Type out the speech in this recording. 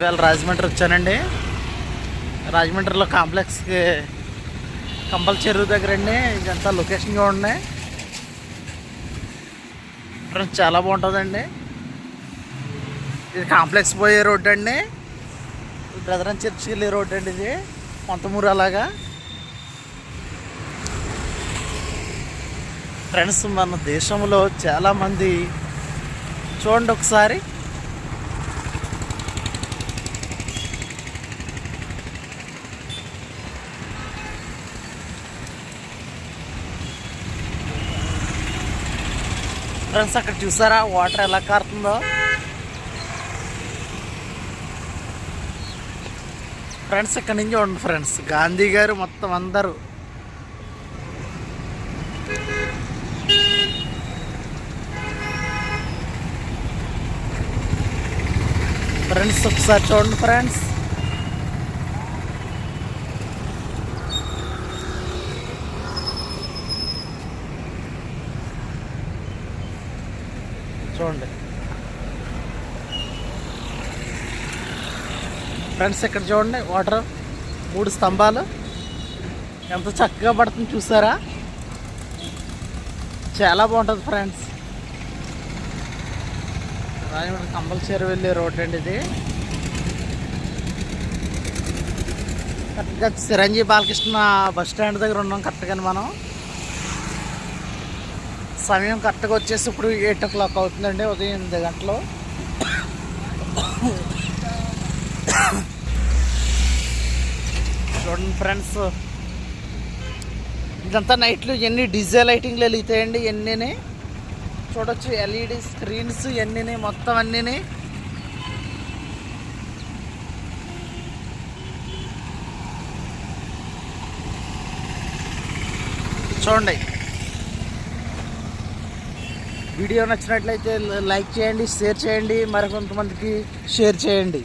ఇవాళ రాజమండ్రి వచ్చానండి. రాజమండ్రిలో కాంప్లెక్స్కి కంపల్ చెరువు దగ్గర అండి. ఇదంతా లొకేషన్ చూడండి ఫ్రెండ్స్, చాలా బాగుంటుందండి. ఇది కాంప్లెక్స్ పోయే రోడ్డు అండి. బ్రదరన్ చర్చికి వెళ్ళే రోడ్డు అండి. ఇది కొంతమూరు అలాగా ఫ్రెండ్స్. మన దేశంలో చాలామంది చూడండి ఒకసారి, ఫ్రెండ్స్ అక్కడ చూసారా వాటర్ ఎలా కారుతుందో. ఫ్రెండ్స్ ఇక్కడ నుంచి చూడండి ఫ్రెండ్స్, గాంధీ గారు మొత్తం అందరూ ఫ్రెండ్స్ ఒకసారి చూడండి ఫ్రెండ్స్. చూడండి ఫ్రెండ్స్, ఇక్కడ చూడండి వాటర్ 3 స్తంభాలు ఎంత చక్కగా పడుతుంది చూసారా. చాలా బాగుంటుంది ఫ్రెండ్స్. రాజమండ్రి కంపల్సరీ వెళ్ళే రోడ్ అండి ఇది. కరెక్ట్గా చిరంజీవి బాలకృష్ణ బస్ స్టాండ్ దగ్గర ఉన్నాం కరెక్ట్గా. మనం సమయం కరెక్ట్గా వచ్చేసి ఇప్పుడు 8 o'clock అవుతుందండి, ఉదయం 8 గంటలు. చూడండి ఫ్రెండ్స్, ఇదంతా నైట్లు ఎన్ని డిజే లైటింగ్లు వెలుగుతాయండి. ఎన్ని చూడొచ్చు, ఎల్ఈడి స్క్రీన్స్ ఎన్ని మొత్తం అన్నీ. చూడండి, వీడియో నచ్చినట్లయితే లైక్ చేయండి, షేర్ చేయండి, మరికొంతమందికి షేర్ చేయండి.